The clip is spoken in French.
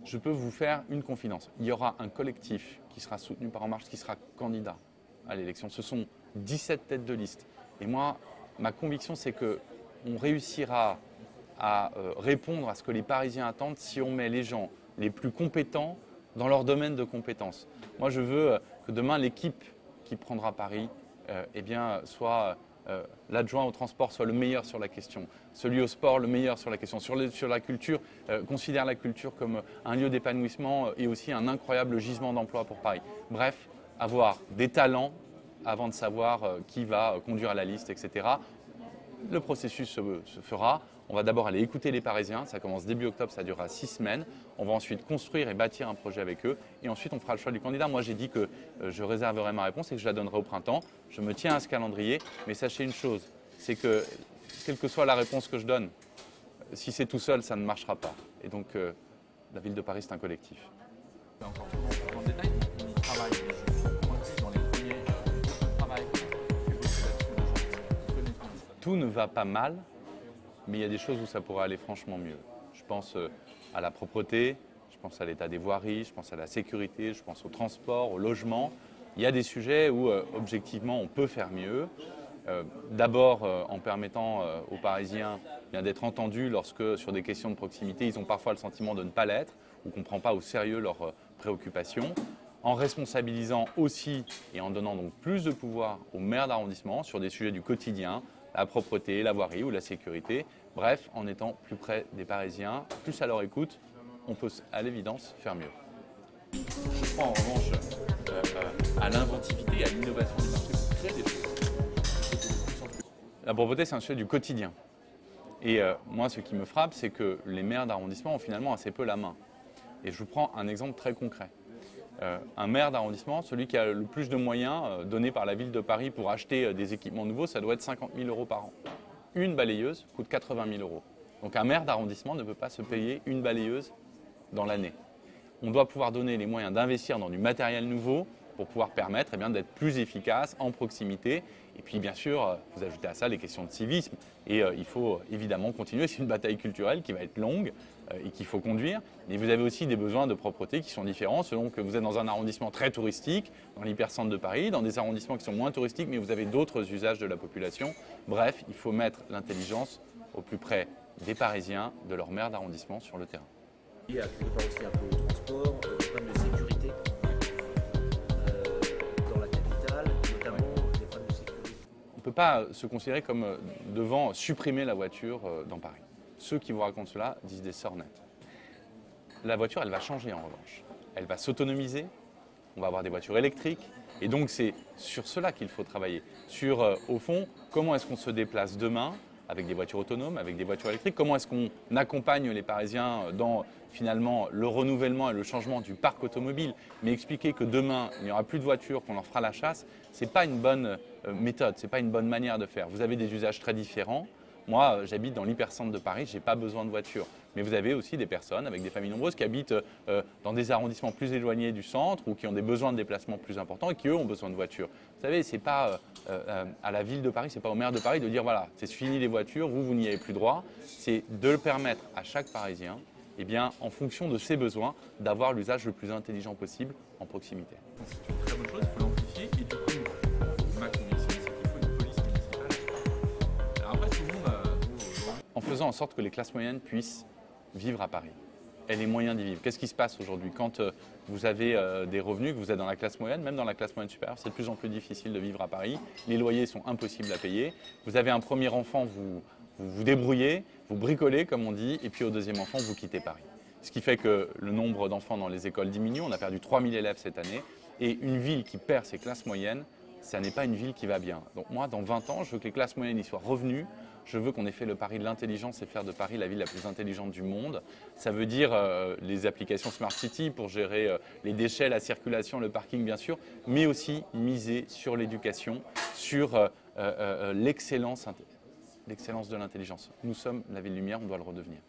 je peux vous faire une confidence. Il y aura un collectif qui sera soutenu par En Marche, qui sera candidat à l'élection. Ce sont 17 têtes de liste. Et moi, ma conviction, c'est qu'on réussira à répondre à ce que les Parisiens attendent si on met les gens les plus compétents dans leur domaine de compétences. Moi, je veux que demain, l'équipe qui prendra Paris soit l'adjoint au transport soit le meilleur sur la question, celui au sport le meilleur sur la question, sur la culture, considère la culture comme un lieu d'épanouissement et aussi un incroyable gisement d'emploi pour Paris. Bref, avoir des talents avant de savoir qui va conduire à la liste, etc. Le processus se fera. On va d'abord aller écouter les Parisiens, ça commence début octobre, ça durera 6 semaines. On va ensuite construire et bâtir un projet avec eux et ensuite on fera le choix du candidat. Moi j'ai dit que je réserverai ma réponse et que je la donnerai au printemps. Je me tiens à ce calendrier, mais sachez une chose, c'est que quelle que soit la réponse que je donne, si c'est tout seul, ça ne marchera pas. Et donc la ville de Paris, c'est un collectif. Encore en détail, on y travaille. Je suis convaincu dans les premiers travail. Tout ne va pas mal, mais il y a des choses où ça pourrait aller franchement mieux. Je pense à la propreté, je pense à l'état des voiries, je pense à la sécurité, je pense au transport, au logement. Il y a des sujets où, objectivement, on peut faire mieux. D'abord, en permettant aux Parisiens d'être entendus lorsque, sur des questions de proximité, ils ont parfois le sentiment de ne pas l'être ou qu'on ne prend pas au sérieux leurs préoccupations. En responsabilisant aussi et en donnant donc plus de pouvoir aux maires d'arrondissement sur des sujets du quotidien, la propreté, la voirie ou la sécurité. Bref, en étant plus près des Parisiens, plus à leur écoute, on peut à l'évidence faire mieux. Je crois en revanche à l'inventivité et à l'innovation du marché pour créer des choses. La propreté, c'est un sujet du quotidien. Et moi, ce qui me frappe, c'est que les maires d'arrondissement ont finalement assez peu la main. Et je vous prends un exemple très concret. Un maire d'arrondissement, celui qui a le plus de moyens donnés par la ville de Paris pour acheter des équipements nouveaux, ça doit être 50 000 € par an. Une balayeuse coûte 80 000 €. Donc un maire d'arrondissement ne peut pas se payer une balayeuse dans l'année. On doit pouvoir donner les moyens d'investir dans du matériel nouveau pour pouvoir permettre d'être plus efficace en proximité. Et puis bien sûr, vous ajoutez à ça les questions de civisme. Et il faut évidemment continuer. C'est une bataille culturelle qui va être longue et qu'il faut conduire. Mais vous avez aussi des besoins de propreté qui sont différents selon que vous êtes dans un arrondissement très touristique, dans l'hypercentre de Paris, dans des arrondissements qui sont moins touristiques, mais vous avez d'autres usages de la population. Bref, il faut mettre l'intelligence au plus près des Parisiens, de leur maire d'arrondissement sur le terrain. Il y a quelque part aussi un peu au transport, des problèmes de sécurité dans la capitale, notamment des problèmes de sécurité. On ne peut pas se considérer comme devant supprimer la voiture dans Paris. Ceux qui vous racontent cela disent des sornettes. La voiture, elle va changer en revanche. Elle va s'autonomiser, on va avoir des voitures électriques, et donc c'est sur cela qu'il faut travailler. Sur, au fond, comment est-ce qu'on se déplace demain avec des voitures autonomes, avec des voitures électriques, comment est-ce qu'on accompagne les Parisiens dans finalement le renouvellement et le changement du parc automobile, mais expliquer que demain, il n'y aura plus de voitures, qu'on leur fera la chasse, ce n'est pas une bonne méthode, ce n'est pas une bonne manière de faire. Vous avez des usages très différents. Moi, j'habite dans l'hypercentre de Paris, je n'ai pas besoin de voiture. Mais vous avez aussi des personnes avec des familles nombreuses qui habitent dans des arrondissements plus éloignés du centre ou qui ont des besoins de déplacement plus importants et qui, eux, ont besoin de voitures. Vous savez, ce n'est pas à la ville de Paris, ce n'est pas au maire de Paris de dire voilà, c'est fini les voitures, vous n'y avez plus droit. C'est de le permettre à chaque Parisien, en fonction de ses besoins, d'avoir l'usage le plus intelligent possible en proximité. C'est une très bonne chose, il faut l'amplifier et du coup, ma conviction, c'est qu'il faut une police municipale. Alors après, tout le monde En faisant en sorte que les classes moyennes puissent vivre à Paris et les moyens d'y vivre. Qu'est-ce qui se passe aujourd'hui quand vous avez des revenus, que vous êtes dans la classe moyenne, même dans la classe moyenne supérieure, c'est de plus en plus difficile de vivre à Paris. Les loyers sont impossibles à payer. Vous avez un premier enfant, vous débrouillez, vous bricolez comme on dit, et puis au deuxième enfant, vous quittez Paris. Ce qui fait que le nombre d'enfants dans les écoles diminue. On a perdu 3000 élèves cette année. Et une ville qui perd ses classes moyennes, ça n'est pas une ville qui va bien. Donc moi, dans 20 ans, je veux que les classes moyennes y soient revenues. Je veux qu'on ait fait le pari de l'intelligence et faire de Paris la ville la plus intelligente du monde. Ça veut dire les applications Smart City pour gérer les déchets, la circulation, le parking bien sûr, mais aussi miser sur l'éducation, sur l'excellence de l'intelligence. Nous sommes la ville lumière, on doit le redevenir.